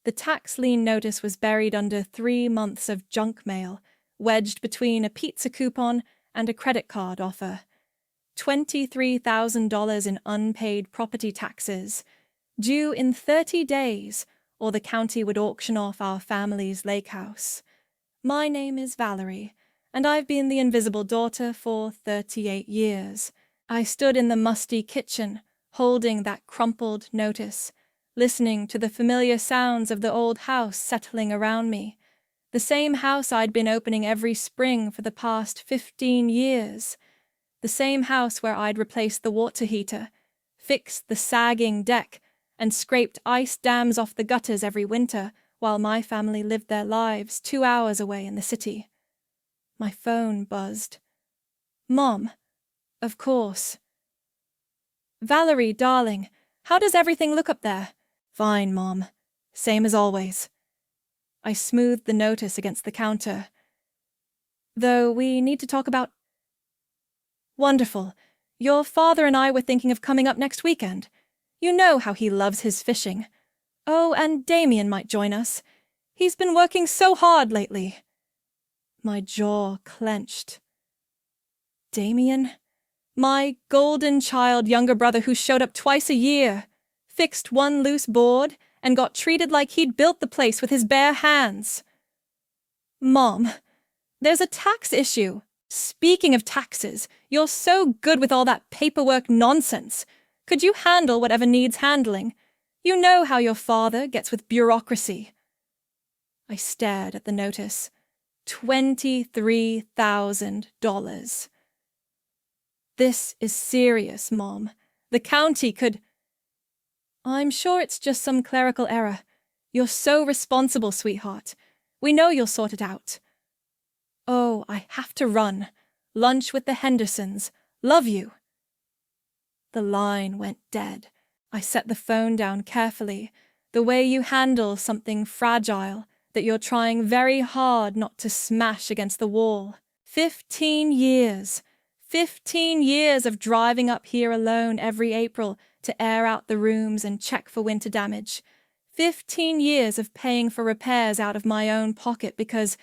The tax lien notice was buried under 3 months of junk mail, wedged between a pizza coupon and a credit card offer. $23,000 in unpaid property taxes, due in 30 days, or the county would auction off our family's lake house. My name is Valerie, and I've been the invisible daughter for 38 years. I stood in the musty kitchen, holding that crumpled notice, listening to the familiar sounds of the old house settling around me, the same house I'd been opening every spring for the past 15 years, the same house where I'd replaced the water heater, fixed the sagging deck, and scraped ice dams off the gutters every winter while my family lived their lives 2 hours away in the city. My phone buzzed. Mom. Of course. Valerie, darling, how does everything look up there? Fine, Mom. Same as always. I smoothed the notice against the counter. Though we need to talk about... Wonderful. Your father and I were thinking of coming up next weekend. You know how he loves his fishing. Oh, and Damien might join us. He's been working so hard lately. My jaw clenched. Damien? My golden child younger brother who showed up twice a year, fixed one loose board, and got treated like he'd built the place with his bare hands. Mom, there's a tax issue. Speaking of taxes, you're so good with all that paperwork nonsense. Could you handle whatever needs handling? You know how your father gets with bureaucracy. I stared at the notice. $23,000. This is serious, Mom. The county could... I'm sure it's just some clerical error. You're so responsible, sweetheart. We know you'll sort it out. Oh, I have to run. Lunch with the Hendersons. Love you. The line went dead. I set the phone down carefully, the way you handle something fragile that you're trying very hard not to smash against the wall. 15 years. 15 years of driving up here alone every April to air out the rooms and check for winter damage. 15 years of paying for repairs out of my own pocket because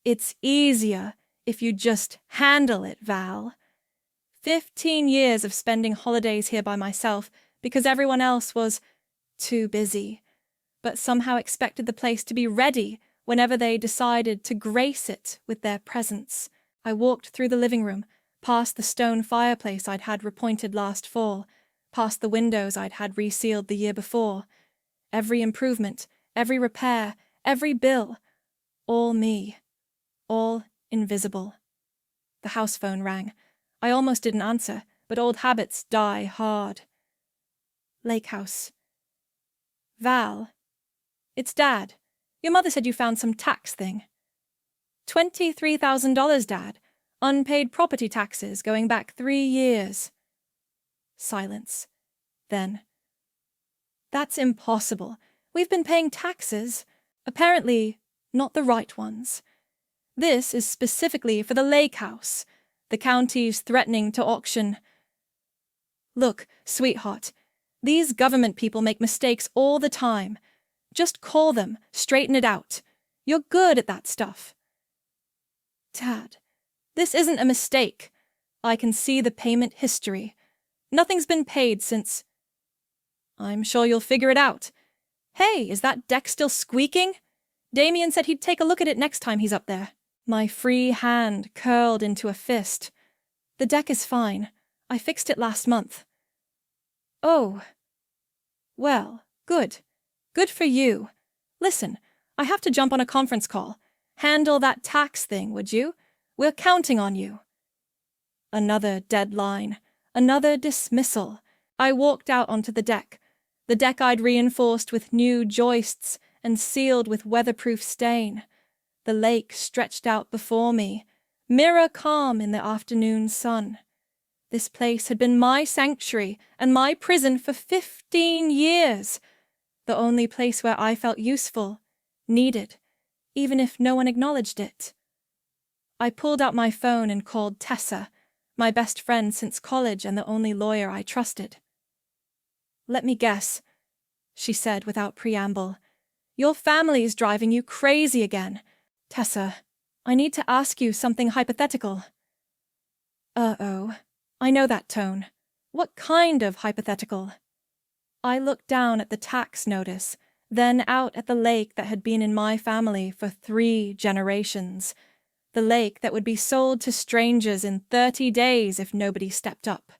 it's easier if you just handle it, Val. 15 years of spending holidays here by myself because everyone else was too busy, but somehow expected the place to be ready whenever they decided to grace it with their presence. I walked through the living room, past the stone fireplace I'd had repointed last fall, past the windows I'd had resealed the year before. Every improvement, every repair, every bill, all me, all invisible. The house phone rang. I almost didn't answer, but old habits die hard. Lake House. Val. It's Dad. Your mother said you found some tax thing. $23,000, Dad. Unpaid property taxes going back 3 years. Silence. Then. That's impossible. We've been paying taxes. Apparently, not the right ones. This is specifically for the lake house. The county's threatening to auction. Look, sweetheart, these government people make mistakes all the time. Just call them, straighten it out. You're good at that stuff. Dad, this isn't a mistake. I can see the payment history. Nothing's been paid since... I'm sure you'll figure it out. Hey, is that deck still squeaking? Damien said he'd take a look at it next time he's up there. My free hand curled into a fist. The deck is fine. I fixed it last month. Oh. Well, good. Good for you. Listen, I have to jump on a conference call. Handle that tax thing, would you? We're counting on you. Another deadline. Another dismissal. I walked out onto the deck I'd reinforced with new joists and sealed with weatherproof stain. The lake stretched out before me, mirror calm in the afternoon sun. This place had been my sanctuary and my prison for 15 years, the only place where I felt useful, needed, even if no one acknowledged it. I pulled out my phone and called Tessa, my best friend since college and the only lawyer I trusted. Let me guess, she said without preamble. Your family's driving you crazy again. Tessa, I need to ask you something hypothetical. Uh-oh. I know that tone. What kind of hypothetical? I looked down at the tax notice, then out at the lake that had been in my family for 3 generations. The lake that would be sold to strangers in 30 days if nobody stepped up.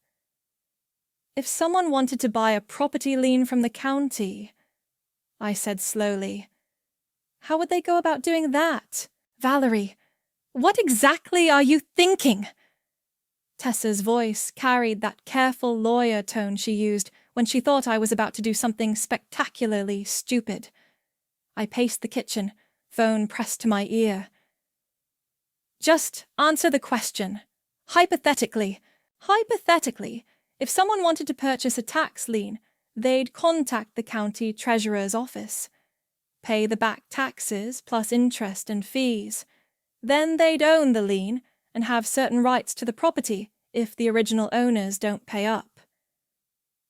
If someone wanted to buy a property lien from the county, I said slowly, how would they go about doing that? Valerie, what exactly are you thinking? Tessa's voice carried that careful lawyer tone she used when she thought I was about to do something spectacularly stupid. I paced the kitchen, phone pressed to my ear. Just answer the question. Hypothetically, if someone wanted to purchase a tax lien, they'd contact the county treasurer's office, pay the back taxes plus interest and fees. Then they'd own the lien and have certain rights to the property if the original owners don't pay up.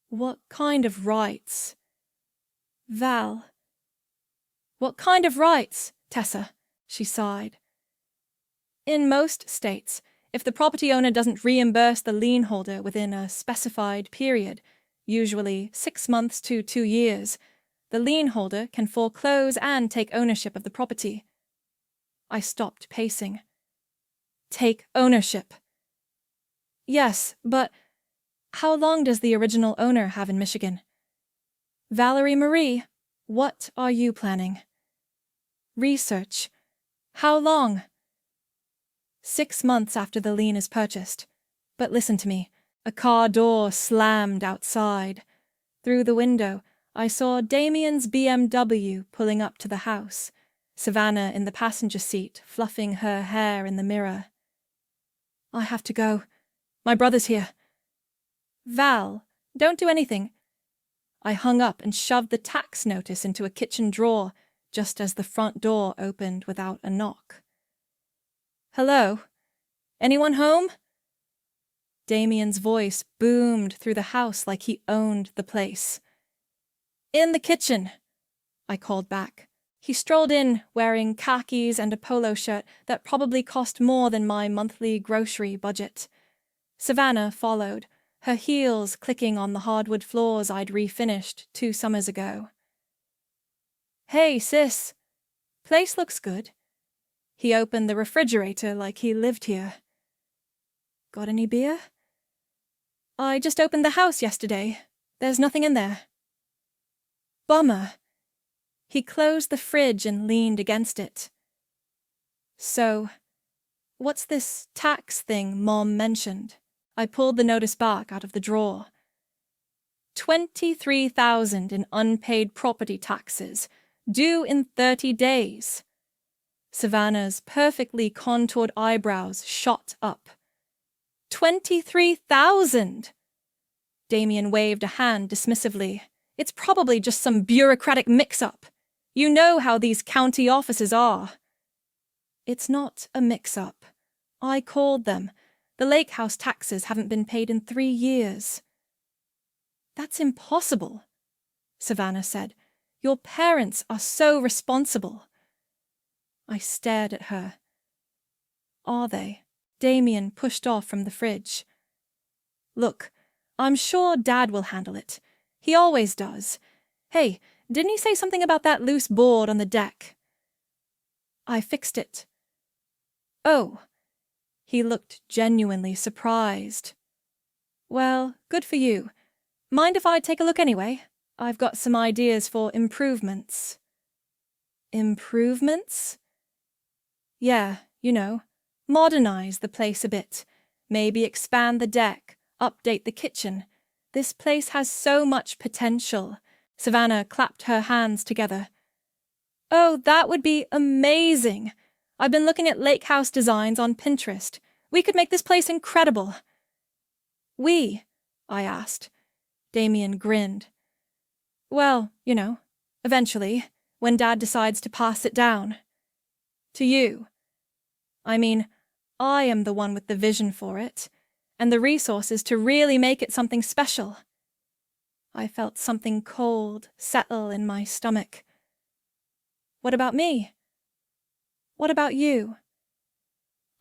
What kind of rights? Val. What kind of rights, Tessa? She sighed. In most states, if the property owner doesn't reimburse the lien holder within a specified period, usually 6 months to 2 years, the lien holder can foreclose and take ownership of the property. I stopped pacing. Take ownership. Yes, but how long does the original owner have in Michigan? Valerie Marie, what are you planning? Research. How long? 6 months after the lien is purchased. But listen to me. A car door slammed outside. Through the window, I saw Damien's BMW pulling up to the house, Savannah in the passenger seat, fluffing her hair in the mirror. I have to go. My brother's here. Val, don't do anything. I hung up and shoved the tax notice into a kitchen drawer just as the front door opened without a knock. Hello? Anyone home? Damien's voice boomed through the house like he owned the place. In the kitchen, I called back. He strolled in, wearing khakis and a polo shirt that probably cost more than my monthly grocery budget. Savannah followed, her heels clicking on the hardwood floors I'd refinished 2 summers ago. Hey, sis. Place looks good. He opened the refrigerator like he lived here. Got any beer? I just opened the house yesterday. There's nothing in there. Bummer. He closed the fridge and leaned against it. So, what's this tax thing Mom mentioned? I pulled the notice back out of the drawer. 23,000 in unpaid property taxes, due in 30 days. Savannah's perfectly contoured eyebrows shot up. 23,000! Damien waved a hand dismissively. It's probably just some bureaucratic mix-up. You know how these county offices are. It's not a mix-up. I called them. The lake house taxes haven't been paid in 3 years. That's impossible, Savannah said. Your parents are so responsible. I stared at her. Are they? Damien pushed off from the fridge. Look, I'm sure Dad will handle it. He always does. Hey, didn't he say something about that loose board on the deck? I fixed it. Oh. He looked genuinely surprised. Well, good for you. Mind if I take a look anyway? I've got some ideas for improvements. Improvements? Yeah, you know, modernize the place a bit. Maybe expand the deck, update the kitchen. This place has so much potential. Savannah clapped her hands together. Oh, that would be amazing. I've been looking at lake house designs on Pinterest. We could make this place incredible. We? I asked. Damien grinned. Well, you know, eventually, when Dad decides to pass it down. To you. I mean, I am the one with the vision for it, and the resources to really make it something special. I felt something cold settle in my stomach. What about me? What about you?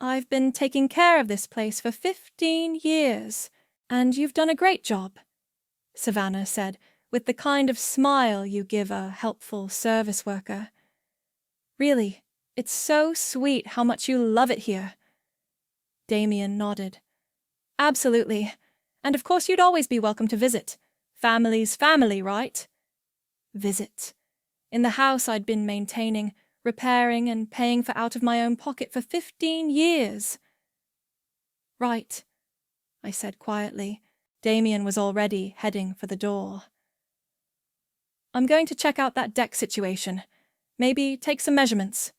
I've been taking care of this place for 15 years, and you've done a great job, Savannah said, with the kind of smile you give a helpful service worker. Really, it's so sweet how much you love it here. Damien nodded. Absolutely. And of course you'd always be welcome to visit. Family's family, right? Visit. In the house I'd been maintaining, repairing and paying for out of my own pocket for 15 years. Right, I said quietly. Damien was already heading for the door. I'm going to check out that deck situation. Maybe take some measurements.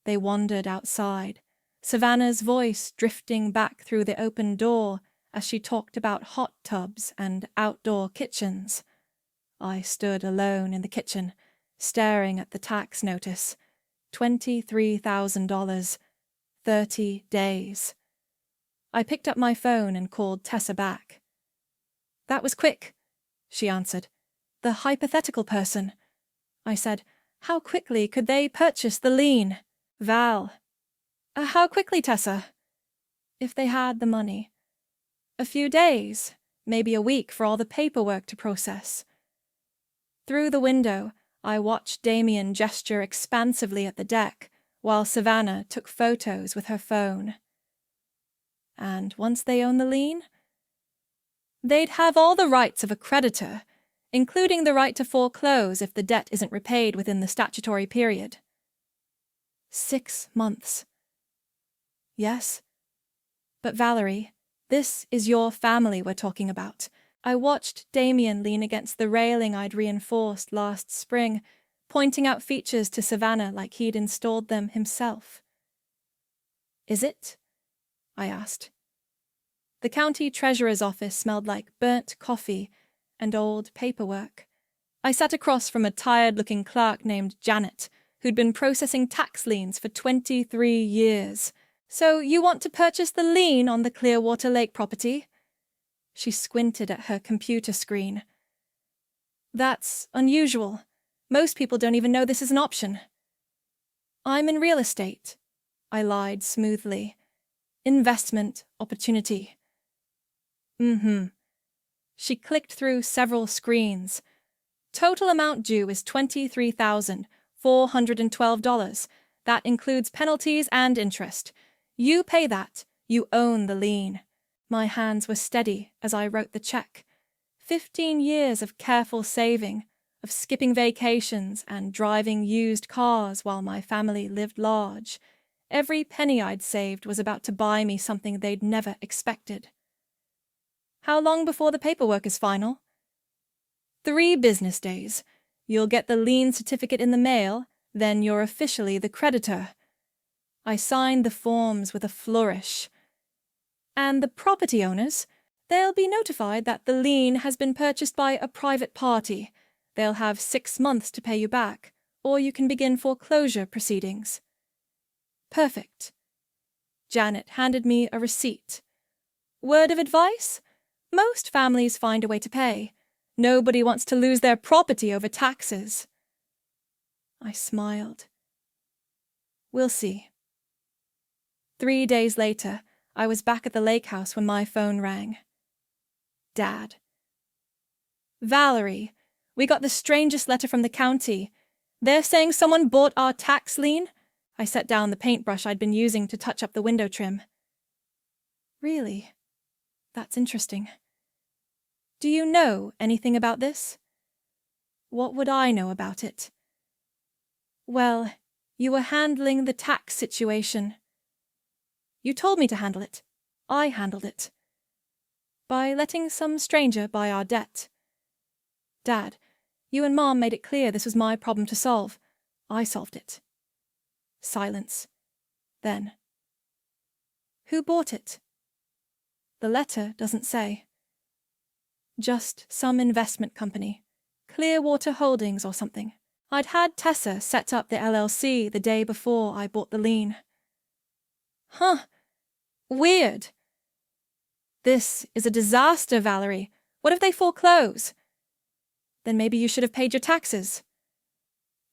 They wandered outside, Savannah's voice drifting back through the open door as she talked about hot tubs and outdoor kitchens. I stood alone in the kitchen, staring at the tax notice. $23,000, 30 days. I picked up my phone and called Tessa back. That was quick, she answered. The hypothetical person. I said, how quickly could they purchase the lien? Val. How quickly, Tessa? If they had the money. A few days, maybe a week for all the paperwork to process. Through the window, I watched Damien gesture expansively at the deck, while Savannah took photos with her phone. And once they own the lien, they'd have all the rights of a creditor, including the right to foreclose if the debt isn't repaid within the statutory period. 6 months. Yes. But Valerie, this is your family we're talking about. I watched Damien lean against the railing I'd reinforced last spring, pointing out features to Savannah like he'd installed them himself. Is it? I asked. The county treasurer's office smelled like burnt coffee and old paperwork. I sat across from a tired-looking clerk named Janet, who'd been processing tax liens for 23 years. So you want to purchase the lien on the Clearwater Lake property? She squinted at her computer screen. That's unusual. Most people don't even know this is an option. I'm in real estate, I lied smoothly. Investment opportunity. She clicked through several screens. Total amount due is $23,412. That includes penalties and interest. You pay that, you own the lien. My hands were steady as I wrote the check. 15 years of careful saving, of skipping vacations and driving used cars while my family lived large. Every penny I'd saved was about to buy me something they'd never expected. How long before the paperwork is final? 3 business days. You'll get the lien certificate in the mail, then you're officially the creditor. I signed the forms with a flourish. And the property owners, they'll be notified that the lien has been purchased by a private party. They'll have 6 months to pay you back, or you can begin foreclosure proceedings. Perfect. Janet handed me a receipt. Word of advice? Most families find a way to pay. Nobody wants to lose their property over taxes. I smiled. We'll see. 3 days later, I was back at the lake house when my phone rang. Dad. Valerie, we got the strangest letter from the county. They're saying someone bought our tax lien. I set down the paintbrush I'd been using to touch up the window trim. Really? That's interesting. Do you know anything about this? What would I know about it? Well, you were handling the tax situation. You told me to handle it. I handled it. By letting some stranger buy our debt. Dad, you and Mom made it clear this was my problem to solve. I solved it. Silence. Then. Who bought it? The letter doesn't say. Just some investment company. Clearwater Holdings or something. I'd had Tessa set up the LLC the day before I bought the lien. Huh. Weird. This is a disaster, Valerie. What if they foreclose? Then maybe you should have paid your taxes.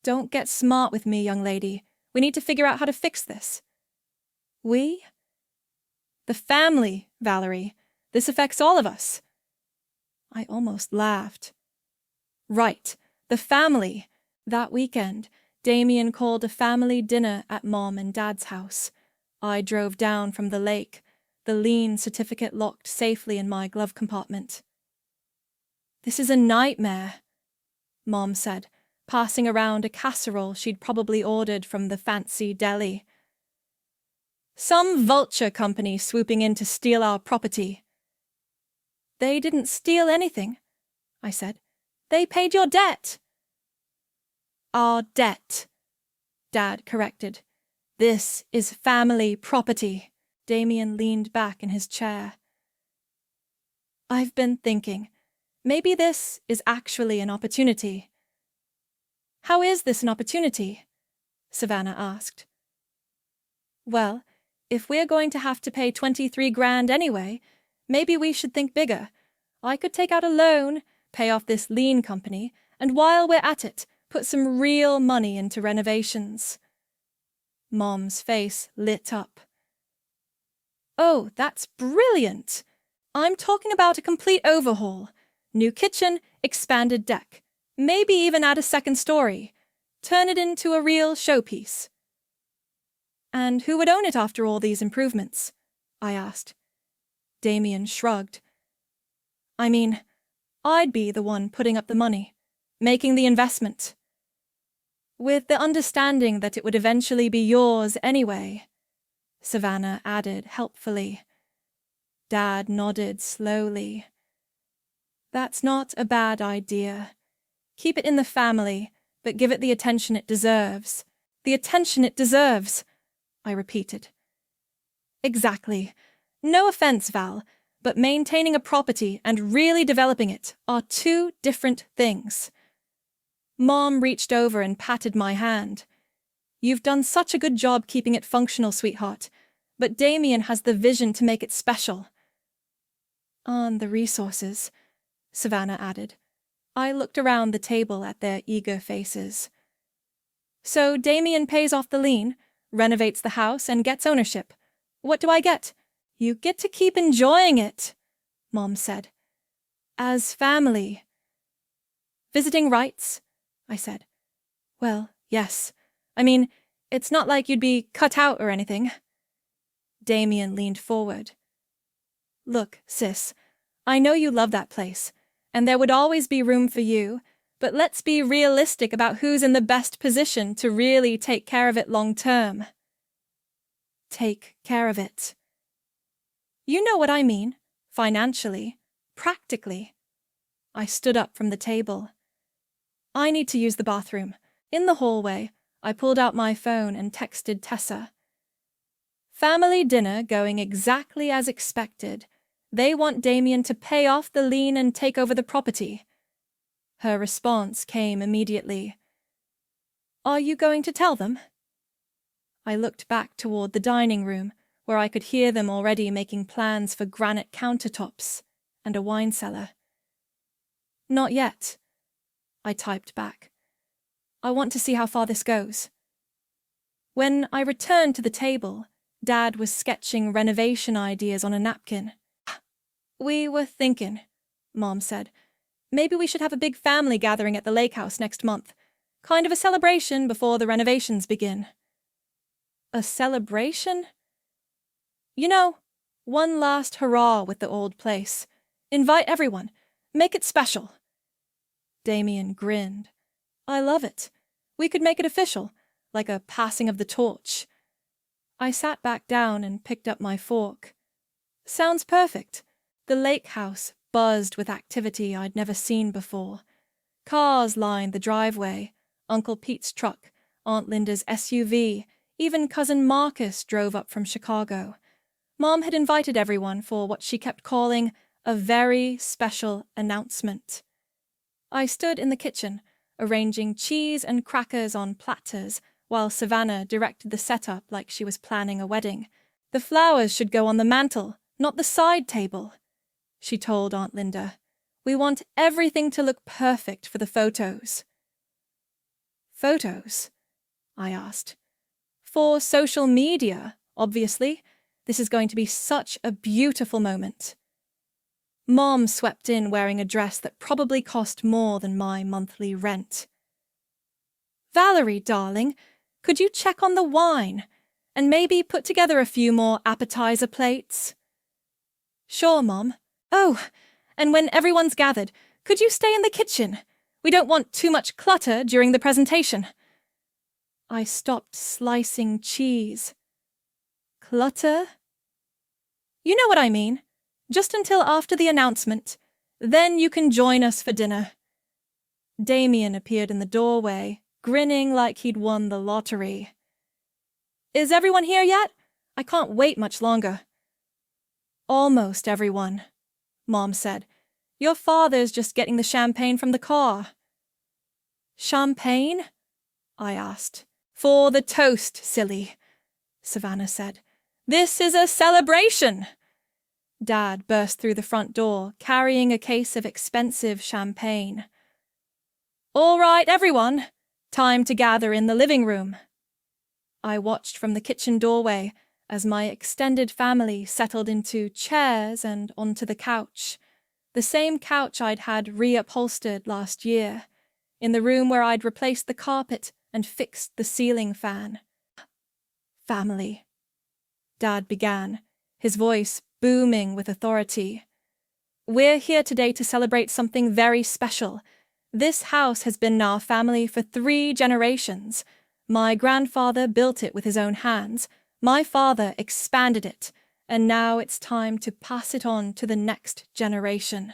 Don't get smart with me, young lady. We need to figure out how to fix this. We? The family, Valerie. This affects all of us. I almost laughed. Right, the family. That weekend, Damien called a family dinner at Mom and Dad's house. I drove down from the lake, the lien certificate locked safely in my glove compartment. This is a nightmare, Mom said, passing around a casserole she'd probably ordered from the fancy deli. Some vulture company swooping in to steal our property. They didn't steal anything, I said. They paid your debt. Our debt, Dad corrected. This is family property. Damien leaned back in his chair. I've been thinking, maybe this is actually an opportunity. How is this an opportunity? Savannah asked. Well, if we're going to have to pay 23 grand anyway, maybe we should think bigger. I could take out a loan, pay off this lien company, and while we're at it, put some real money into renovations. Mom's face lit up. Oh, that's brilliant! I'm talking about a complete overhaul. New kitchen, expanded deck. Maybe even add a second story. Turn it into a real showpiece. And who would own it after all these improvements? I asked. Damien shrugged. I mean, I'd be the one putting up the money, making the investment. With the understanding that it would eventually be yours anyway, Savannah added helpfully. Dad nodded slowly. That's not a bad idea. Keep it in the family, but give it the attention it deserves. The attention it deserves, I repeated. Exactly. No offense, Val, but maintaining a property and really developing it are two different things. Mom reached over and patted my hand. You've done such a good job keeping it functional, sweetheart, but Damien has the vision to make it special. On the resources, Savannah added. I looked around the table at their eager faces. So Damien pays off the lien, renovates the house, and gets ownership. What do I get? You get to keep enjoying it, Mom said. As family. Visiting rights, I said. Well, yes. I mean, it's not like you'd be cut out or anything. Damien leaned forward. Look, sis, I know you love that place, and there would always be room for you, but let's be realistic about who's in the best position to really take care of it long term. Take care of it. You know what I mean, financially, practically. I stood up from the table. I need to use the bathroom. In the hallway, I pulled out my phone and texted Tessa. Family dinner going exactly as expected. They want Damien to pay off the lien and take over the property. Her response came immediately. Are you going to tell them? I looked back toward the dining room, where I could hear them already making plans for granite countertops and a wine cellar. Not yet, I typed back. I want to see how far this goes. When I returned to the table, Dad was sketching renovation ideas on a napkin. We were thinking, Mom said. Maybe we should have a big family gathering at the lake house next month. Kind of a celebration before the renovations begin. A celebration? You know, one last hurrah with the old place. Invite everyone. Make it special. Damien grinned. I love it. We could make it official, like a passing of the torch. I sat back down and picked up my fork. Sounds perfect. The lake house buzzed with activity I'd never seen before. Cars lined the driveway, Uncle Pete's truck, Aunt Linda's SUV, even Cousin Marcus drove up from Chicago. Mom had invited everyone for what she kept calling a very special announcement. I stood in the kitchen, arranging cheese and crackers on platters, while Savannah directed the setup like she was planning a wedding. The flowers should go on the mantel, not the side table, she told Aunt Linda. We want everything to look perfect for the photos. Photos? I asked. For social media, obviously. This is going to be such a beautiful moment. Mom swept in wearing a dress that probably cost more than my monthly rent. Valerie, darling, could you check on the wine and maybe put together a few more appetizer plates? Sure, Mom. Oh, and when everyone's gathered, could you stay in the kitchen? We don't want too much clutter during the presentation. I stopped slicing cheese. Clutter? You know what I mean. Just until after the announcement. Then you can join us for dinner. Damien appeared in the doorway, grinning like he'd won the lottery. Is everyone here yet? I can't wait much longer. Almost everyone, Mom said. Your father's just getting the champagne from the car. Champagne? I asked. For the toast, silly, Savannah said. This is a celebration. Dad burst through the front door, carrying a case of expensive champagne. All right, everyone. Time to gather in the living room. I watched from the kitchen doorway as my extended family settled into chairs and onto the couch, the same couch I'd had reupholstered last year, in the room where I'd replaced the carpet and fixed the ceiling fan. Family, Dad began, his voice booming with authority. We're here today to celebrate something very special. This house has been in our family for 3 generations. My grandfather built it with his own hands. My father expanded it, and now it's time to pass it on to the next generation.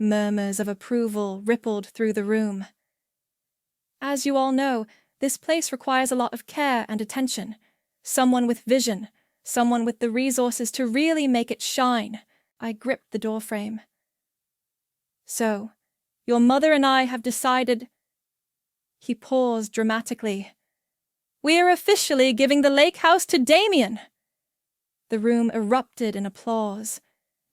Murmurs of approval rippled through the room. As you all know, this place requires a lot of care and attention. Someone with vision, someone with the resources to really make it shine. I gripped the doorframe. So, your mother and I have decided... He paused dramatically. We're officially giving the lake house to Damien. The room erupted in applause.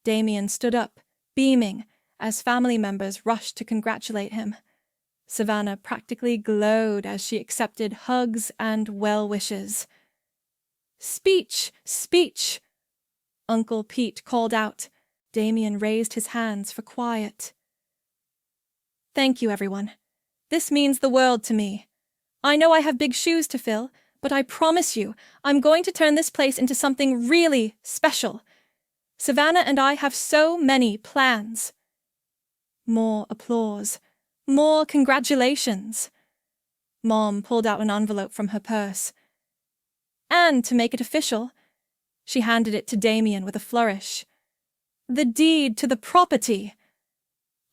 Damien stood up, beaming, as family members rushed to congratulate him. Savannah practically glowed as she accepted hugs and well wishes. Speech! Speech! Uncle Pete called out. Damien raised his hands for quiet. Thank you, everyone. This means the world to me. I know I have big shoes to fill, but I promise you, I'm going to turn this place into something really special. Savannah and I have so many plans. More applause. More congratulations. Mom pulled out an envelope from her purse. And to make it official, she handed it to Damien with a flourish. The deed to the property.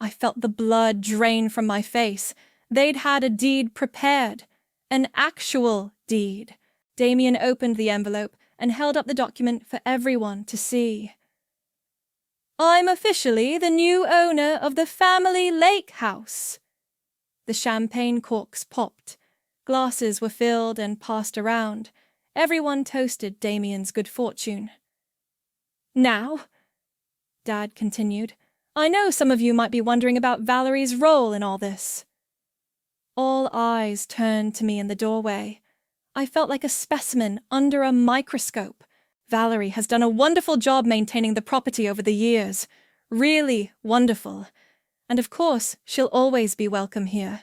I felt the blood drain from my face. They'd had a deed prepared. An actual deed. Damien opened the envelope and held up the document for everyone to see. I'm officially the new owner of the family lake house. The champagne corks popped. Glasses were filled and passed around. Everyone toasted Damien's good fortune. Now, Dad continued, I know some of you might be wondering about Valerie's role in all this. All eyes turned to me in the doorway. I felt like a specimen under a microscope. Valerie has done a wonderful job maintaining the property over the years. Really wonderful. And of course, she'll always be welcome here.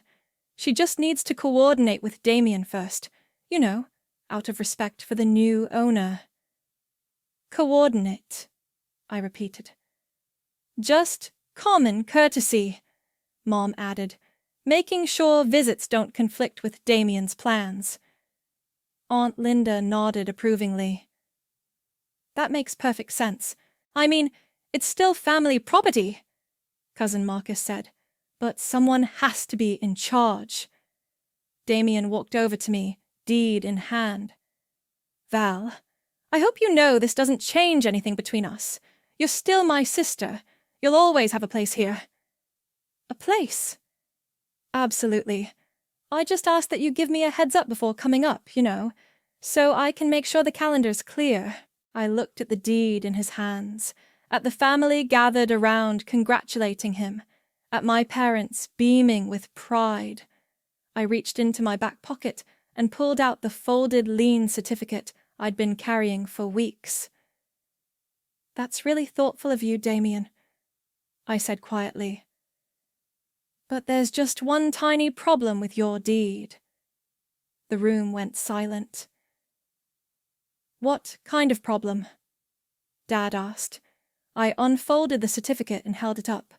She just needs to coordinate with Damien first. You know, out of respect for the new owner. Coordinate, I repeated. Just common courtesy, Mom added, making sure visits don't conflict with Damien's plans. Aunt Linda nodded approvingly. That makes perfect sense. I mean, it's still family property, Cousin Marcus said, but someone has to be in charge. Damien walked over to me, deed in hand. Val, I hope you know this doesn't change anything between us. You're still my sister. You'll always have a place here. A place? Absolutely. I just ask that you give me a heads up before coming up, you know, so I can make sure the calendar's clear. I looked at the deed in his hands, at the family gathered around congratulating him, at my parents beaming with pride. I reached into my back pocket and pulled out the folded lien certificate I'd been carrying for weeks. "That's really thoughtful of you, Damien," I said quietly. "But there's just one tiny problem with your deed." The room went silent. "What kind of problem?" Dad asked. I unfolded the certificate and held it up.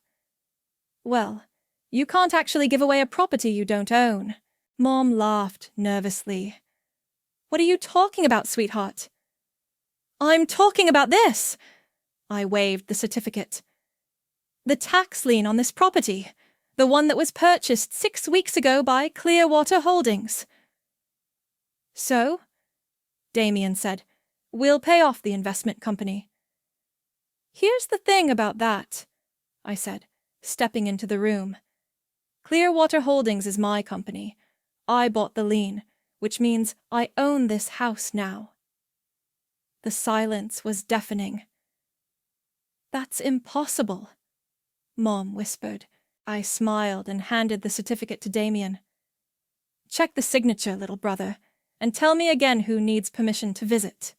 "Well, you can't actually give away a property you don't own." Mom laughed nervously. "What are you talking about, sweetheart?" "I'm talking about this!" I waved the certificate. "The tax lien on this property, the one that was purchased 6 weeks ago by Clearwater Holdings." "So?" Damien said. "We'll pay off the investment company." "Here's the thing about that," I said, stepping into the room. "Clearwater Holdings is my company. I bought the lien, which means I own this house now." The silence was deafening. "That's impossible," Mom whispered. I smiled and handed the certificate to Damien. "Check the signature, little brother, and tell me again who needs permission to visit."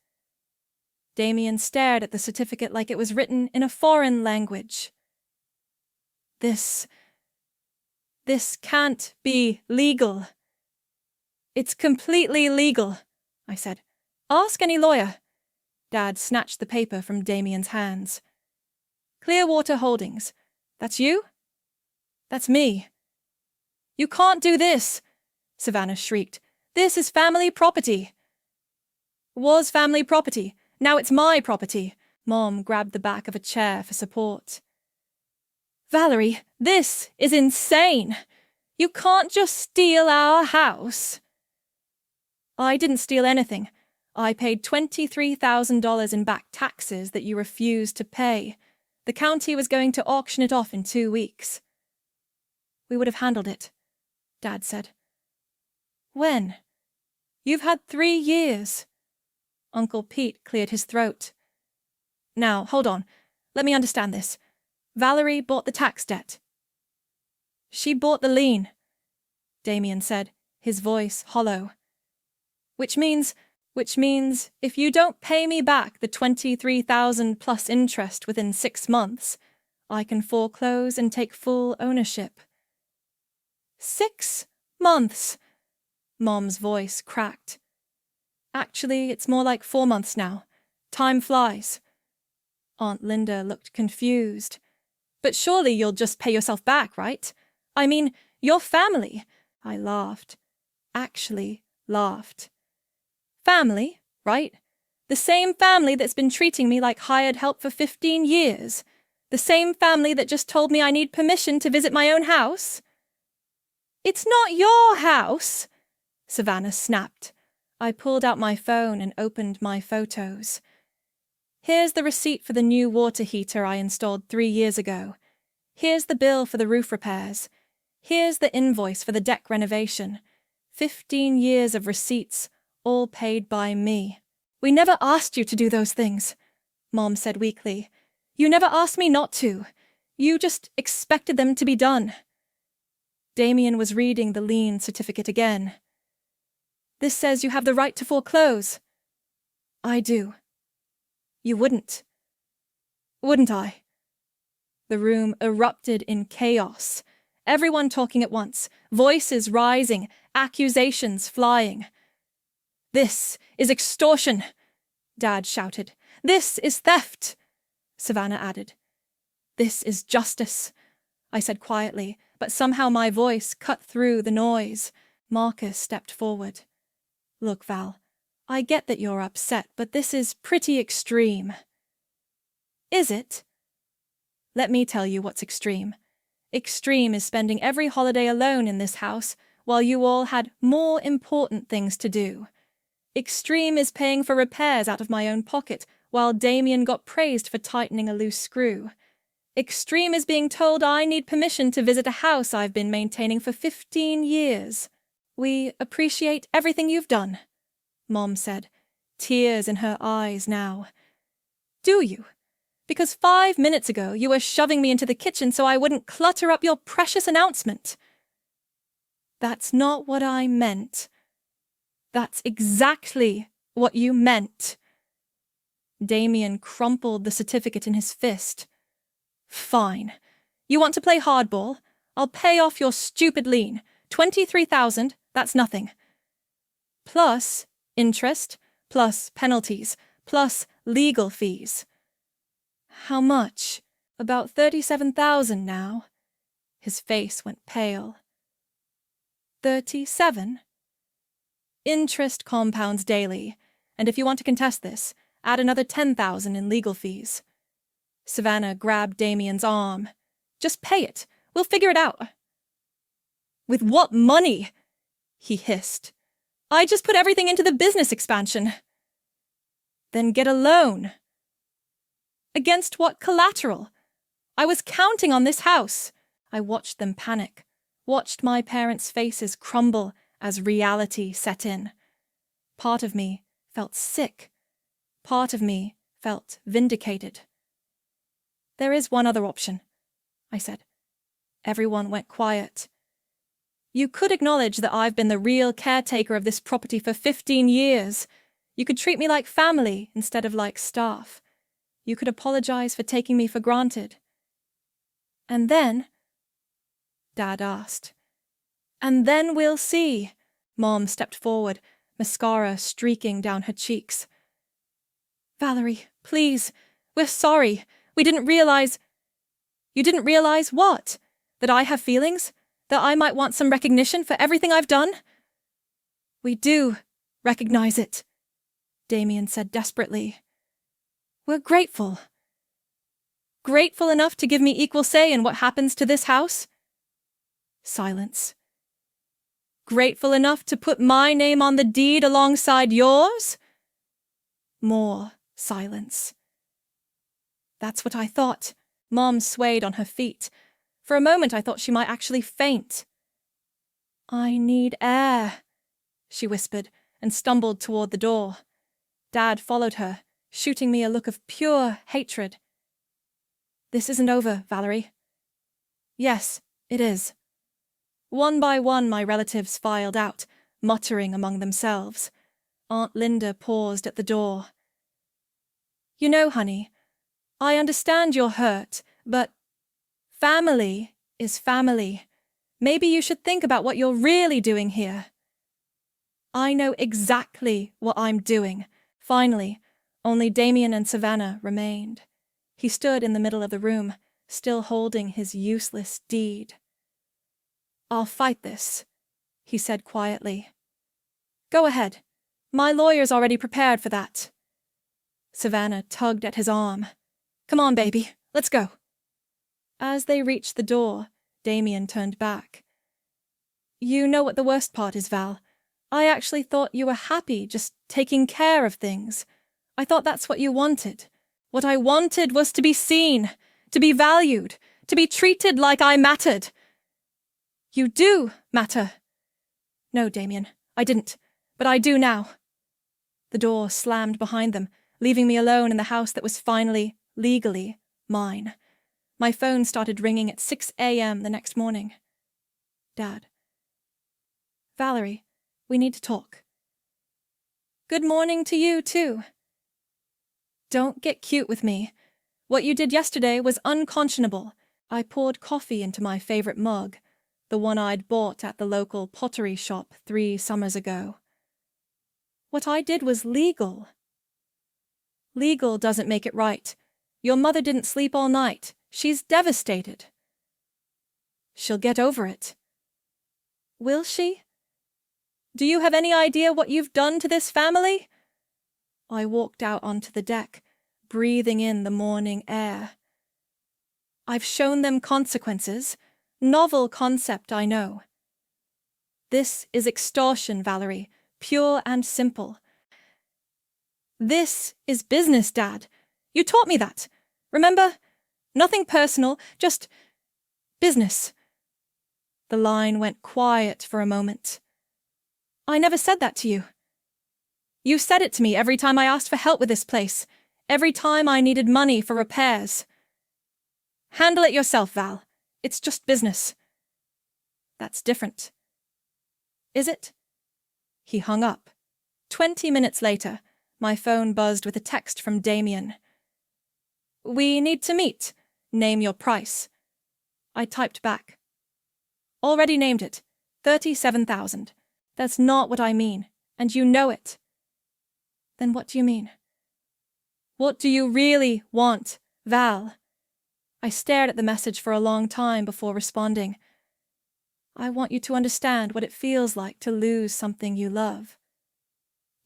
Damien stared at the certificate like it was written in a foreign language. This can't be legal." "It's completely legal," I said. "Ask any lawyer." Dad snatched the paper from Damien's hands. "Clearwater Holdings. That's you?" "That's me." "You can't do this," Savannah shrieked. "This is family property." "Was family property. Now it's my property." Mom grabbed the back of a chair for support. "Valerie, this is insane. You can't just steal our house." "I didn't steal anything. I paid $23,000 in back taxes that you refused to pay. The county was going to auction it off in 2 weeks." "We would have handled it," Dad said. "When? You've had 3 years." Uncle Pete cleared his throat. "Now, hold on. Let me understand this. Valerie bought the tax debt." "She bought the lien," Damien said, his voice hollow. Which means if you don't pay me back the $23,000 plus interest within 6 months, I can foreclose and take full ownership." 6 months! Mom's voice cracked. "Actually, it's more like 4 months now. Time flies." Aunt Linda looked confused. "But surely you'll just pay yourself back, right? I mean, your family." I laughed. Actually laughed. "Family, right? The same family that's been treating me like hired help for 15 years. The same family that just told me I need permission to visit my own house." "It's not your house," Savannah snapped. I pulled out my phone and opened my photos. "Here's the receipt for the new water heater I installed 3 years ago. Here's the bill for the roof repairs. Here's the invoice for the deck renovation. 15 years of receipts, all paid by me." "We never asked you to do those things," Mom said weakly. "You never asked me not to. You just expected them to be done." Damien was reading the lien certificate again. "This says you have the right to foreclose." "I do." "You wouldn't." "Wouldn't I?" The room erupted in chaos. Everyone talking at once, voices rising, accusations flying. "This is extortion," Dad shouted. "This is theft," Savannah added. "This is justice," I said quietly, but somehow my voice cut through the noise. Marcus stepped forward. "Look, Val, I get that you're upset, but this is pretty extreme." "Is it?" "Let me tell you what's extreme. Extreme is spending every holiday alone in this house while you all had more important things to do. Extreme is paying for repairs out of my own pocket while Damien got praised for tightening a loose screw. Extreme is being told I need permission to visit a house I've been maintaining for 15 years. We appreciate everything you've done," Mom said, tears in her eyes now. "Do you? Because 5 minutes ago you were shoving me into the kitchen so I wouldn't clutter up your precious announcement." That's not what I meant. That's exactly what you meant. Damien crumpled the certificate in his fist. Fine. You want to play hardball? I'll pay off your stupid lien. 23,000, that's nothing. Plus interest, plus penalties, plus legal fees. How much? About 37,000 now. His face went pale. 37? Interest compounds daily, and if you want to contest this, add another 10,000 in legal fees. Savannah grabbed Damien's arm. Just pay it. We'll figure it out. With what money? He hissed. I just put everything into the business expansion. Then get a loan. Against what collateral? I was counting on this house. I watched them panic, watched my parents' faces crumble as reality set in. Part of me felt sick. Part of me felt vindicated. There is one other option, I said. Everyone went quiet. You could acknowledge that I've been the real caretaker of this property for 15 years. You could treat me like family instead of like staff. You could apologize for taking me for granted. And then, Dad asked. And then we'll see. Mom stepped forward, mascara streaking down her cheeks. Valerie, please, we're sorry. We didn't realize... You didn't realize what? That I have feelings? That I might want some recognition for everything I've done? We do recognize it, Damien said desperately. We're grateful. Grateful enough to give me equal say in what happens to this house? Silence. Grateful enough to put my name on the deed alongside yours? More silence. That's what I thought. Mom swayed on her feet. For a moment I thought she might actually faint. I need air, she whispered, and stumbled toward the door. Dad followed her, shooting me a look of pure hatred. This isn't over, Valerie. Yes, it is. One by one my relatives filed out, muttering among themselves. Aunt Linda paused at the door. You know, honey, I understand you're hurt, but family is family. Maybe you should think about what you're really doing here. I know exactly what I'm doing. Finally, only Damien and Savannah remained. He stood in the middle of the room, still holding his useless deed. I'll fight this, he said quietly. Go ahead. My lawyer's already prepared for that. Savannah tugged at his arm. Come on, baby, let's go. As they reached the door, Damien turned back. You know what the worst part is, Val. I actually thought you were happy just taking care of things. I thought that's what you wanted. What I wanted was to be seen, to be valued, to be treated like I mattered. You do matter. No, Damien, I didn't, but I do now. The door slammed behind them, leaving me alone in the house that was finally, legally, mine. My phone started ringing at 6 a.m. the next morning. Dad. Valerie, we need to talk. Good morning to you, too. Don't get cute with me. What you did yesterday was unconscionable. I poured coffee into my favorite mug, the one I'd bought at the local pottery shop 3 summers ago. What I did was legal. Legal doesn't make it right. Your mother didn't sleep all night. She's devastated. She'll get over it. Will she? Do you have any idea what you've done to this family? I walked out onto the deck, breathing in the morning air. I've shown them consequences. Novel concept, I know. This is extortion, Valerie, pure and simple. This is business, Dad. You taught me that. Remember? Nothing personal, just business. The line went quiet for a moment. I never said that to you. You said it to me every time I asked for help with this place, every time I needed money for repairs. Handle it yourself, Val. It's just business. That's different. Is it? He hung up. 20 minutes later, my phone buzzed with a text from Damien. We need to meet. Name your price. I typed back. Already named it. 37,000. That's not what I mean, and you know it. Then what do you mean? What do you really want, Val? I stared at the message for a long time before responding. I want you to understand what it feels like to lose something you love.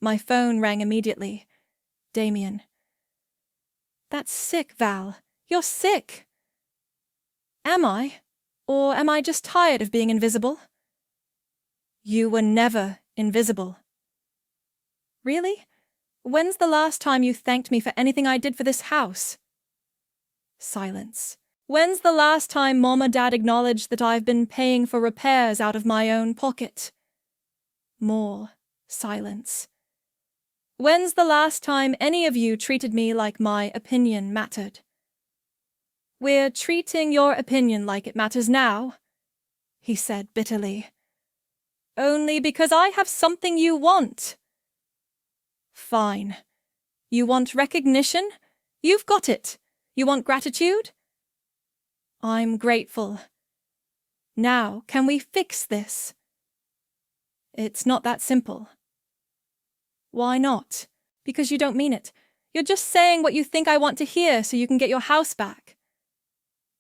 My phone rang immediately. Damien. That's sick, Val. You're sick. Am I? Or am I just tired of being invisible? You were never invisible. Really? When's the last time you thanked me for anything I did for this house? Silence. When's the last time Mom or Dad acknowledged that I've been paying for repairs out of my own pocket? More silence. When's the last time any of you treated me like my opinion mattered? We're treating your opinion like it matters now, he said bitterly. Only because I have something you want. Fine. You want recognition? You've got it. You want gratitude? I'm grateful. Now, can we fix this? It's not that simple. Why not? Because you don't mean it. You're just saying what you think I want to hear so you can get your house back.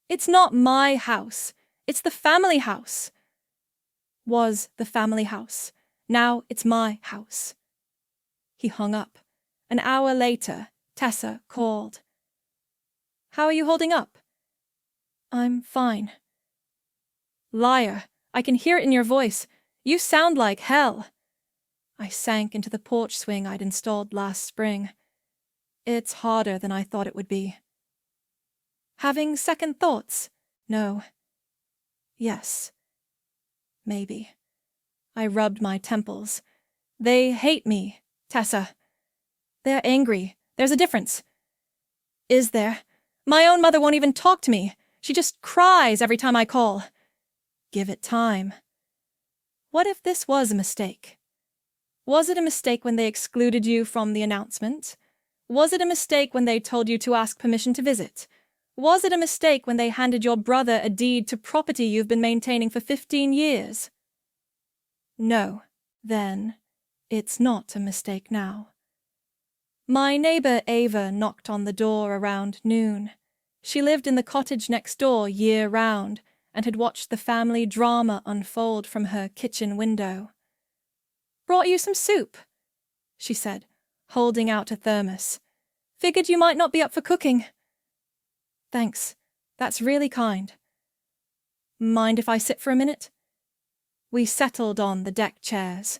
It's not my house. It's the family house. Was the family house. Now it's my house. He hung up. An hour later, Tessa called. How are you holding up? I'm fine. Liar. I can hear it in your voice. You sound like hell. I sank into the porch swing I'd installed last spring. It's harder than I thought it would be. Having second thoughts? No. Yes. Maybe. I rubbed my temples. They hate me, Tessa. They're angry. There's a difference. Is there? My own mother won't even talk to me. She just cries every time I call. Give it time. What if this was a mistake? Was it a mistake when they excluded you from the announcement? Was it a mistake when they told you to ask permission to visit? Was it a mistake when they handed your brother a deed to property you've been maintaining for 15 years? No. Then, it's not a mistake now. My neighbor Ava knocked on the door around noon. She lived in the cottage next door year-round and had watched the family drama unfold from her kitchen window. Brought you some soup, she said, holding out a thermos. Figured you might not be up for cooking. Thanks. That's really kind. Mind if I sit for a minute? We settled on the deck chairs.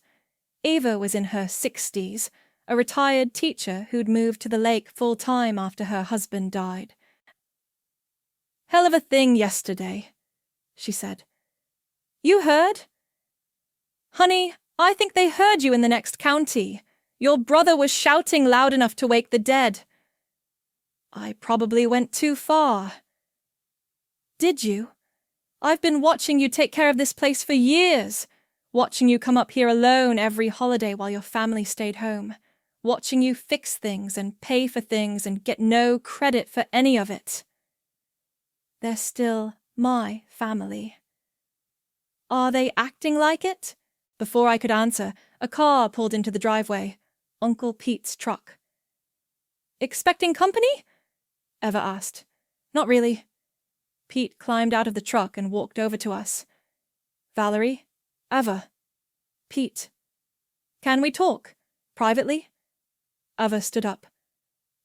Ava was in her 60s, a retired teacher who'd moved to the lake full-time after her husband died. Hell of a thing yesterday, she said. You heard? Honey, I think they heard you in the next county. Your brother was shouting loud enough to wake the dead. I probably went too far. Did you? I've been watching you take care of this place for years, watching you come up here alone every holiday while your family stayed home, watching you fix things and pay for things and get no credit for any of it. They're still my family. Are they acting like it? Before I could answer, a car pulled into the driveway. Uncle Pete's truck. Expecting company? Eva asked. Not really. Pete climbed out of the truck and walked over to us. Valerie? Eva? Pete. Can we talk? Privately? Eva stood up.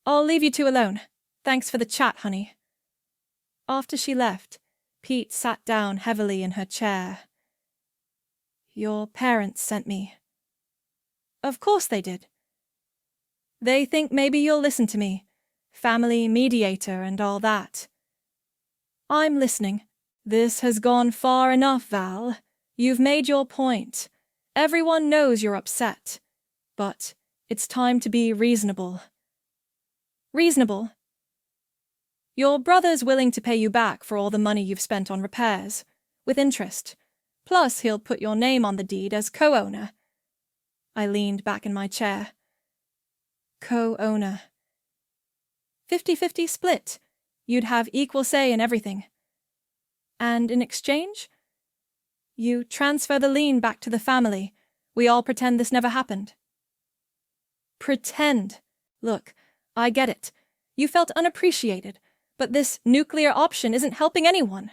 I'll leave you two alone. Thanks for the chat, honey. After she left, Pete sat down heavily in her chair. Your parents sent me. Of course they did. They think maybe you'll listen to me. Family mediator and all that. I'm listening. This has gone far enough, Val. You've made your point. Everyone knows you're upset. But it's time to be reasonable. Reasonable? Your brother's willing to pay you back for all the money you've spent on repairs, with interest. Plus, he'll put your name on the deed as co-owner. I leaned back in my chair. Co-owner. 50-50 split. You'd have equal say in everything. And in exchange? You transfer the lien back to the family. We all pretend this never happened. Pretend. Look, I get it. You felt unappreciated, but this nuclear option isn't helping anyone.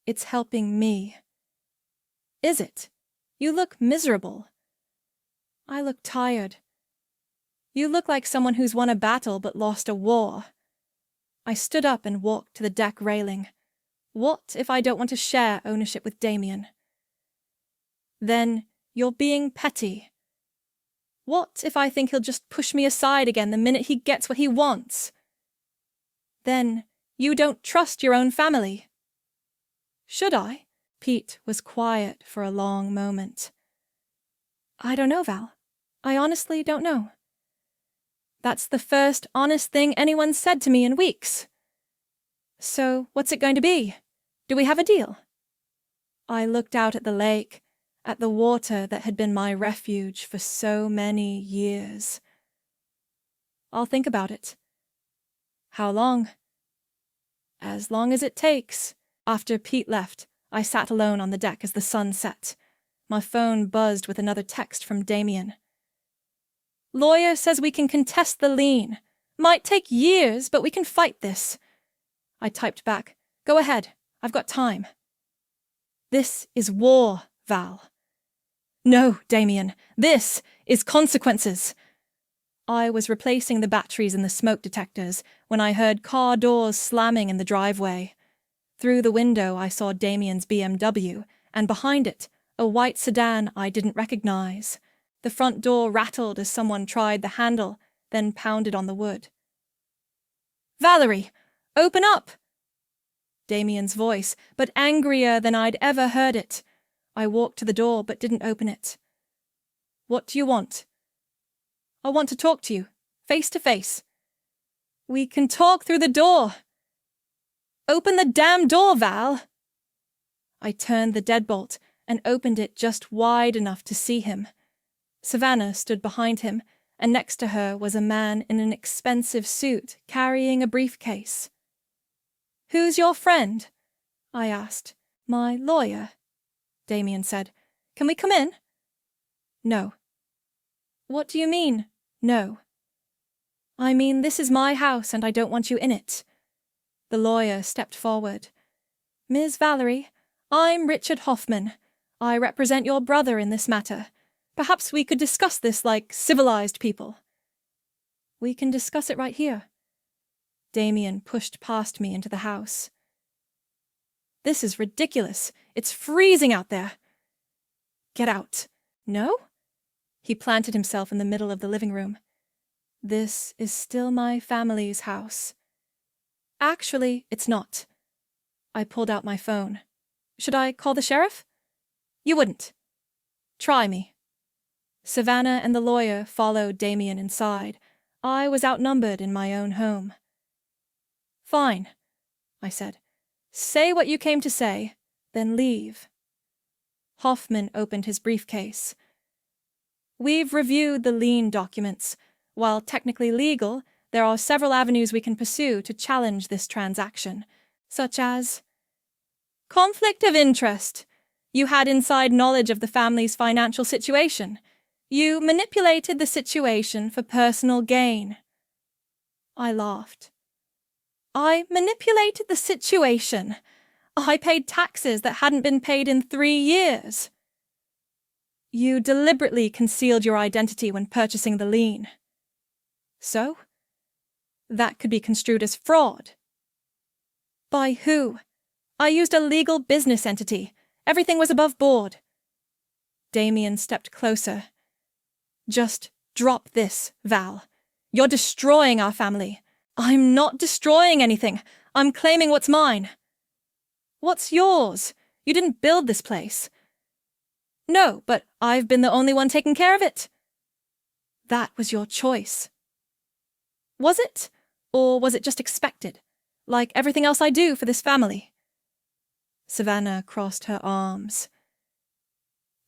It's helping me. Is it? You look miserable. I look tired. You look like someone who's won a battle but lost a war. I stood up and walked to the deck railing. What if I don't want to share ownership with Damien? Then you're being petty. What if I think he'll just push me aside again the minute he gets what he wants? Then you don't trust your own family. Should I? Pete was quiet for a long moment. I don't know, Val. I honestly don't know. That's the first honest thing anyone's said to me in weeks. So what's it going to be? Do we have a deal? I looked out at the lake, at the water that had been my refuge for so many years. I'll think about it. How long? As long as it takes. After Pete left, I sat alone on the deck as the sun set. My phone buzzed with another text from Damien. Lawyer says we can contest the lien. Might take years, but we can fight this. I typed back, Go ahead, I've got time. This is war, Val. No, Damien, this is consequences. I was replacing the batteries in the smoke detectors when I heard car doors slamming in the driveway. Through the window I saw Damien's BMW, and behind it, a white sedan I didn't recognize. The front door rattled as someone tried the handle, then pounded on the wood. Valerie, open up! Damien's voice, but angrier than I'd ever heard it. I walked to the door but didn't open it. What do you want? I want to talk to you, face to face. We can talk through the door. Open the damn door, Val! I turned the deadbolt and opened it just wide enough to see him. Savannah stood behind him, and next to her was a man in an expensive suit carrying a briefcase. Who's your friend? I asked. My lawyer, Damien said. Can we come in? No. What do you mean, no? I mean, this is my house and I don't want you in it. The lawyer stepped forward. Ms. Valerie, I'm Richard Hoffman. I represent your brother in this matter. Perhaps we could discuss this like civilized people. We can discuss it right here. Damien pushed past me into the house. This is ridiculous. It's freezing out there. Get out. No? He planted himself in the middle of the living room. This is still my family's house. Actually, it's not. I pulled out my phone. Should I call the sheriff? You wouldn't. Try me. Savannah and the lawyer followed Damien inside. I was outnumbered in my own home. Fine, I said. Say what you came to say, then leave. Hoffman opened his briefcase. We've reviewed the lien documents. While technically legal, there are several avenues we can pursue to challenge this transaction, such as conflict of interest. You had inside knowledge of the family's financial situation. You manipulated the situation for personal gain. I laughed. I manipulated the situation. I paid taxes that hadn't been paid in 3 years. You deliberately concealed your identity when purchasing the lien. So? That could be construed as fraud. By who? I used a legal business entity. Everything was above board. Damien stepped closer. Just drop this, Val. You're destroying our family. I'm not destroying anything. I'm claiming what's mine. What's yours? You didn't build this place. No, but I've been the only one taking care of it. That was your choice. Was it? Or was it just expected? Like everything else I do for this family? Savannah crossed her arms.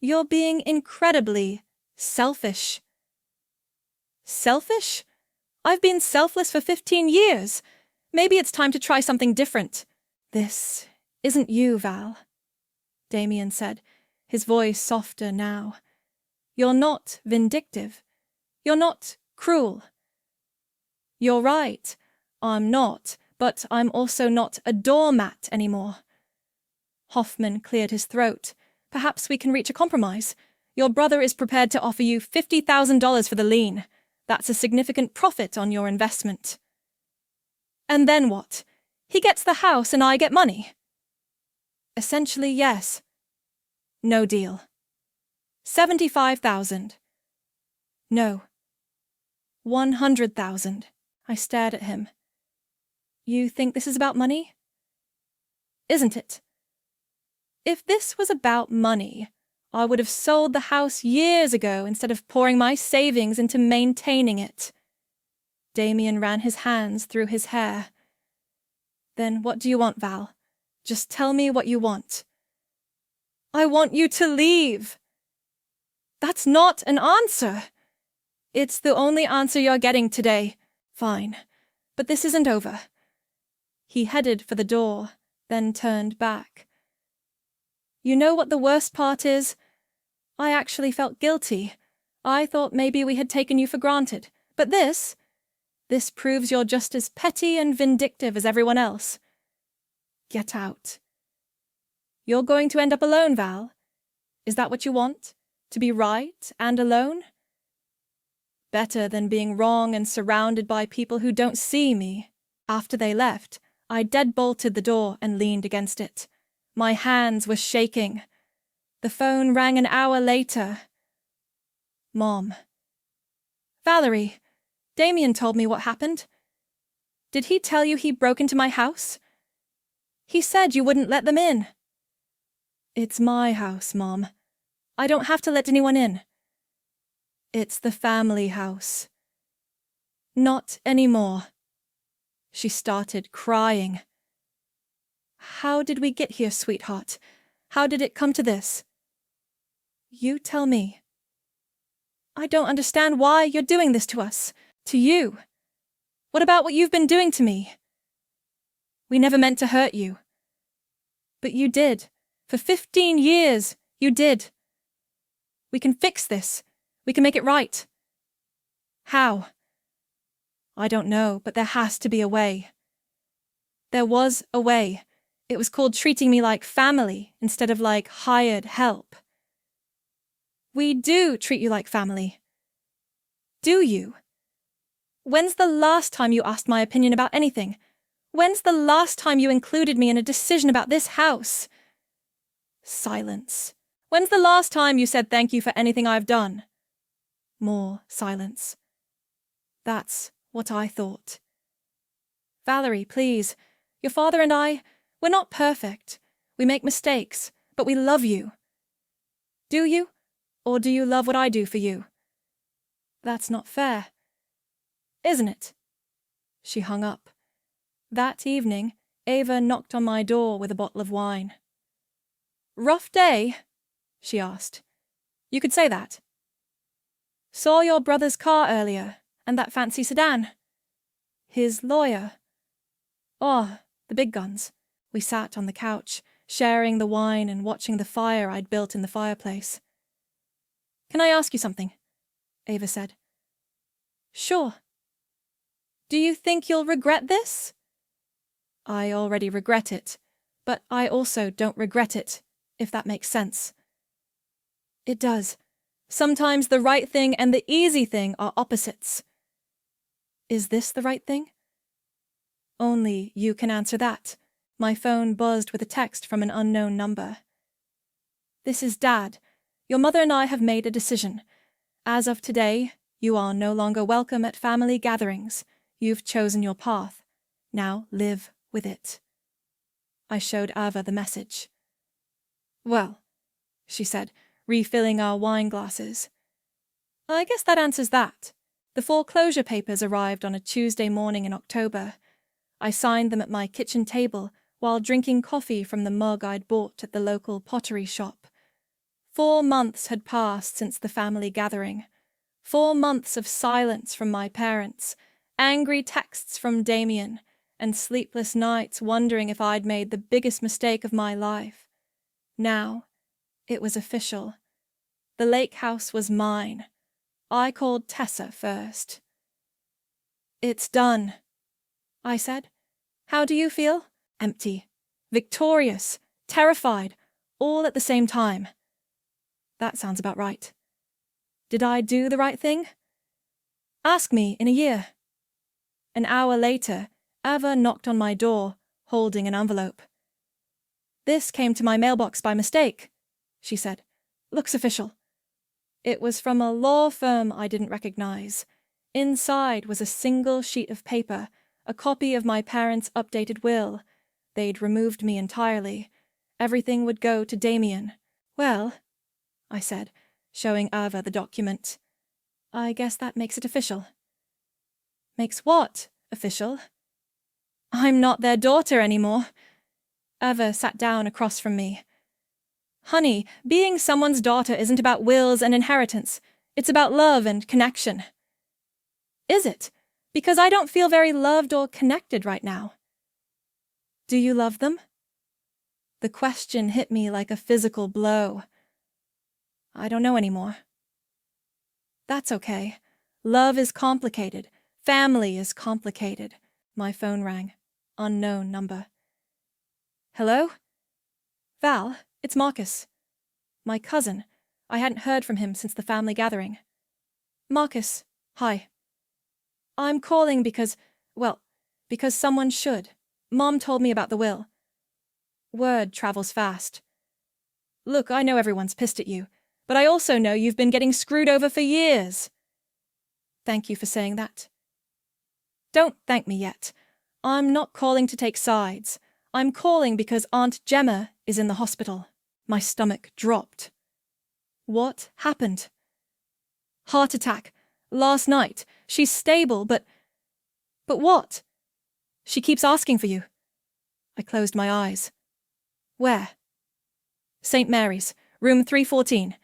You're being incredibly selfish. Selfish? I've been selfless for 15 years. Maybe it's time to try something different. This isn't you, Val, Damien said, his voice softer now. You're not vindictive. You're not cruel. You're right. I'm not, but I'm also not a doormat anymore. Hoffman cleared his throat. Perhaps we can reach a compromise. Your brother is prepared to offer you $50,000 for the lien. That's a significant profit on your investment. And then what? He gets the house and I get money? Essentially, yes. No deal. 75,000. No. 100,000. I stared at him. You think this is about money? Isn't it? If this was about money, I would have sold the house years ago instead of pouring my savings into maintaining it. Damien ran his hands through his hair. Then what do you want, Val? Just tell me what you want. I want you to leave. That's not an answer. It's the only answer you're getting today. Fine, but this isn't over. He headed for the door, then turned back. You know what the worst part is? I actually felt guilty. I thought maybe we had taken you for granted. But this proves you're just as petty and vindictive as everyone else. Get out. You're going to end up alone, Val. Is that what you want? To be right and alone? Better than being wrong and surrounded by people who don't see me. After they left, I deadbolted the door and leaned against it. My hands were shaking. The phone rang an hour later. Mom. Valerie, Damien told me what happened. Did he tell you he broke into my house? He said you wouldn't let them in. It's my house, Mom. I don't have to let anyone in. It's the family house. Not anymore. She started crying. How did we get here, sweetheart? How did it come to this? You tell me. I don't understand why you're doing this to us, to you. What about what you've been doing to me? We never meant to hurt you. But you did. For 15 years, you did. We can fix this. We can make it right. How? I don't know, but there has to be a way. There was a way. It was called treating me like family instead of like hired help. We do treat you like family. Do you? When's the last time you asked my opinion about anything? When's the last time you included me in a decision about this house? Silence. When's the last time you said thank you for anything I've done? More silence. That's what I thought. Valerie, please. Your father and I, we're not perfect. We make mistakes, but we love you. Do you? Or do you love what I do for you? That's not fair. Isn't it? She hung up. That evening, Ava knocked on my door with a bottle of wine. Rough day? She asked. You could say that. Saw your brother's car earlier, and that fancy sedan. His lawyer. Oh, the big guns. We sat on the couch, sharing the wine and watching the fire I'd built in the fireplace. Can I ask you something? Ava said. Sure. Do you think you'll regret this? I already regret it, but I also don't regret it, if that makes sense. It does. Sometimes the right thing and the easy thing are opposites. Is this the right thing? Only you can answer that. My phone buzzed with a text from an unknown number. This is Dad. Your mother and I have made a decision. As of today, you are no longer welcome at family gatherings. You've chosen your path. Now live with it. I showed Ava the message. Well, she said, refilling our wine glasses. I guess that answers that. The foreclosure papers arrived on a Tuesday morning in October. I signed them at my kitchen table while drinking coffee from the mug I'd bought at the local pottery shop. 4 months had passed since the family gathering. 4 months of silence from my parents, angry texts from Damien, and sleepless nights wondering if I'd made the biggest mistake of my life. Now, it was official. The lake house was mine. I called Tessa first. "It's done," I said. "How do you feel?" "Empty, victorious, terrified, all at the same time." "That sounds about right." "Did I do the right thing?" "Ask me in a year." An hour later, Ava knocked on my door, holding an envelope. "This came to my mailbox by mistake," she said. "Looks official." It was from a law firm I didn't recognize. Inside was a single sheet of paper, a copy of my parents' updated will. They'd removed me entirely. Everything would go to Damien. "Well," I said, showing Ava the document, "I guess that makes it official." "Makes what official?" "I'm not their daughter anymore." Ava sat down across from me. "Honey, being someone's daughter isn't about wills and inheritance. It's about love and connection." "Is it? Because I don't feel very loved or connected right now." "Do you love them?" The question hit me like a physical blow. "I don't know anymore." "That's okay. Love is complicated. Family is complicated." My phone rang. Unknown number. "Hello?" "Val, it's Marcus." "My cousin. I hadn't heard from him since the family gathering." "Marcus, hi. I'm calling because someone should. Mom told me about the will." Word travels fast. "Look, I know everyone's pissed at you, but I also know you've been getting screwed over for years." "Thank you for saying that." "Don't thank me yet. I'm not calling to take sides. I'm calling because Aunt Gemma is in the hospital." My stomach dropped. "What happened?" "Heart attack. Last night. She's stable, but what?" "She keeps asking for you." I closed my eyes. "Where?" "St. Mary's, room 314.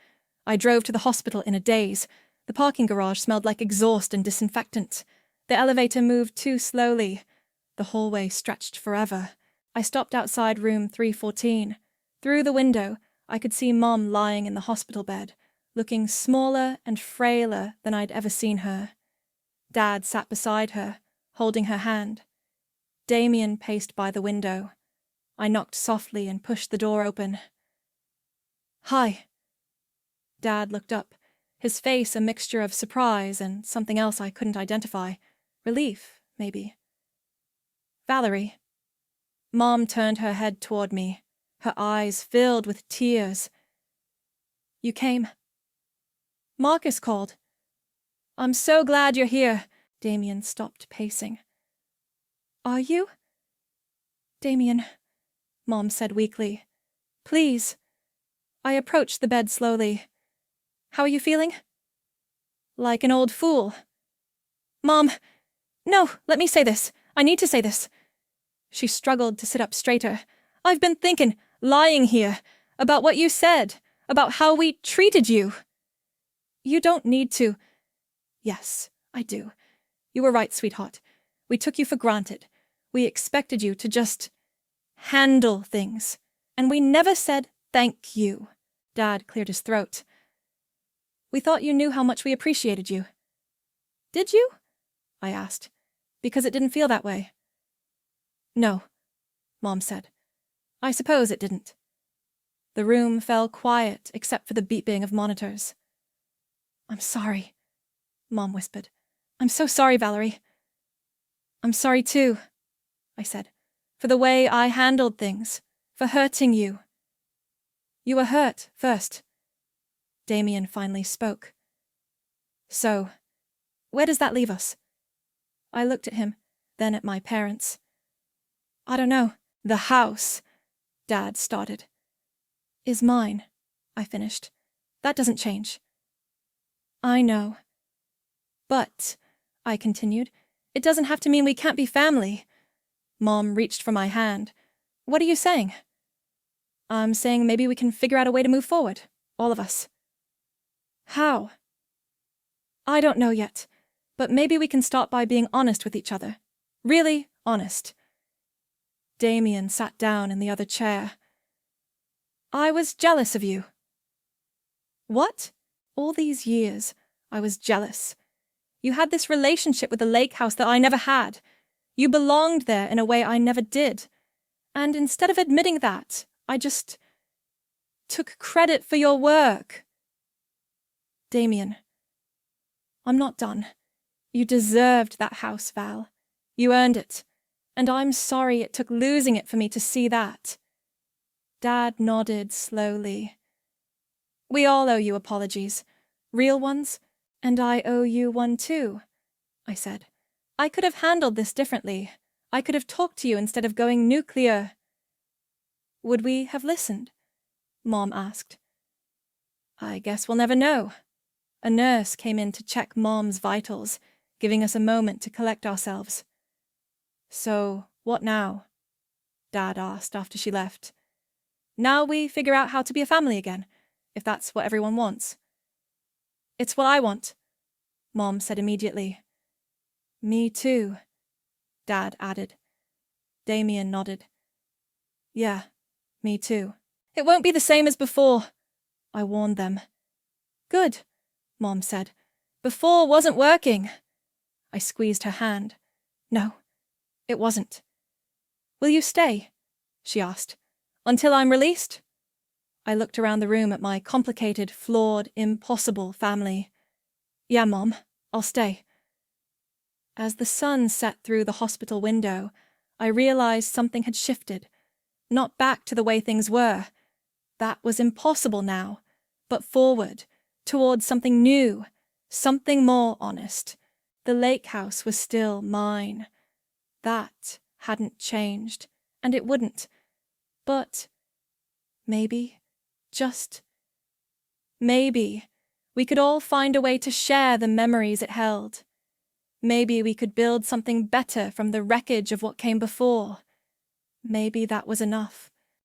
I drove to the hospital in a daze. The parking garage smelled like exhaust and disinfectant. The elevator moved too slowly. The hallway stretched forever. I stopped outside room 314. Through the window, I could see Mom lying in the hospital bed, looking smaller and frailer than I'd ever seen her. Dad sat beside her, holding her hand. Damien paced by the window. I knocked softly and pushed the door open. "Hi." Dad looked up, his face a mixture of surprise and something else I couldn't identify. Relief, maybe. "Valerie." Mom turned her head toward me, her eyes filled with tears. "You came." "Marcus called." "I'm so glad you're here." Damien stopped pacing. "Are you?" "Damien," Mom said weakly. "Please." I approached the bed slowly. "How are you feeling?" "Like an old fool." "Mom, no, let me say this. I need to say this." She struggled to sit up straighter. "I've been thinking, lying here, about what you said, about how we treated you." "You don't need to." "Yes, I do. You were right, sweetheart. We took you for granted. We expected you to just handle things. And we never said thank you." Dad cleared his throat. "We thought you knew how much we appreciated you." "Did you?" I asked, because it didn't feel that way. "No," Mom said. "I suppose it didn't." The room fell quiet except for the beeping of monitors. "I'm sorry," Mom whispered. "I'm so sorry, Valerie." "I'm sorry too," I said, "for the way I handled things, for hurting you." "You were hurt first." Damien finally spoke. "So, where does that leave us?" I looked at him, then at my parents. "I don't know." "The house," Dad started. "Is mine," I finished. "That doesn't change." "I know." "But," I continued, "it doesn't have to mean we can't be family." Mom reached for my hand. What are you saying? I'm saying maybe we can figure out a way to move forward, all of us. How? I don't know yet, but maybe we can start by being honest with each other. Really honest. Damien sat down in the other chair. I was jealous of you. What? All these years, I was jealous. You had this relationship with the lake house that I never had. You belonged there in a way I never did. And instead of admitting that, I just took credit for your work. Damien, I'm not done. You deserved that house, Val. You earned it. And I'm sorry it took losing it for me to see that. Dad nodded slowly. We all owe you apologies. Real ones. And I owe you one too, I said. I could have handled this differently. I could have talked to you instead of going nuclear. Would we have listened? Mom asked. I guess we'll never know. A nurse came in to check Mom's vitals, giving us a moment to collect ourselves. So, what now? Dad asked after she left. Now we figure out how to be a family again, if that's what everyone wants. It's what I want, Mom said immediately. Me too, Dad added. Damien nodded. Yeah, me too. It won't be the same as before, I warned them. Good, Mom said. Before wasn't working. I squeezed her hand. No, it wasn't. Will you stay? She asked. Until I'm released? I looked around the room at my complicated, flawed, impossible family. Yeah, Mom, I'll stay. As the sun set through the hospital window, I realized something had shifted. Not back to the way things were. That was impossible now, but forward, towards something new, something more honest. The lake house was still mine. That hadn't changed, and it wouldn't. But maybe, just maybe, we could all find a way to share the memories it held. Maybe we could build something better from the wreckage of what came before. Maybe that was enough.